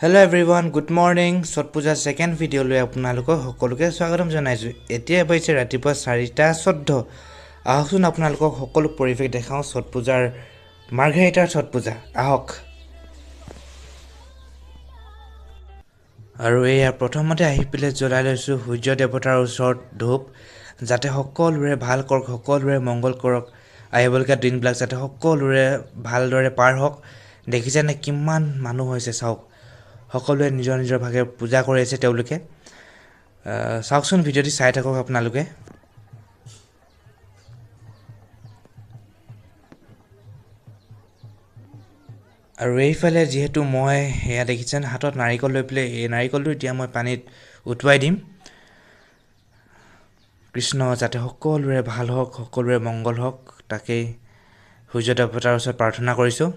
Hello everyone, good morning. Chhat Puja second video লৈ আপোনালোকক সকলোকে স্বাগতম জনাইছো। এতিয়া পাইছে ৰাতিপুৱা 4:14। আহকচোন আপোনালোকক সকলো পৰিৱেশ দেখাও চট পূজাৰ মাৰ্ঘেৰিটাৰ চট পূজা। আহক। আৰু এয়া প্ৰথমতে আহি পেলে জ্বলাই লৈছো সূৰ্য দেৱতাৰ ওচৰত ধূপ যাতে সকলোৰে ভাল কৰক সকলোৰে মংগল কৰক আহিবলগীয়া দিনবিলাক যাতে সকলোৰে ভালদৰে পাৰ হওক। দেখিছেনে কিমান মানুহ হৈছে চাওক সকলোৱে নিজৰ নিজৰ ভাগে পূজা কৰি আছে তেওঁলোকে চাওকচোন ভিডিঅ'টি চাই থাকক আপোনালোকে আৰু এইফালে যেহেতু মই এয়া দেখিছেন হাতত নাৰিকল লৈ পেলে এই নাৰিকলটো এতিয়া মই পানীত উটুৱাই দিম কৃষ্ণ যাতে সকলোৰে ভাল হওক সকলোৰে মংগল হওক তাকেই সূৰ্য দেৱতাৰ ওচৰত প্ৰাৰ্থনা কৰিছোঁ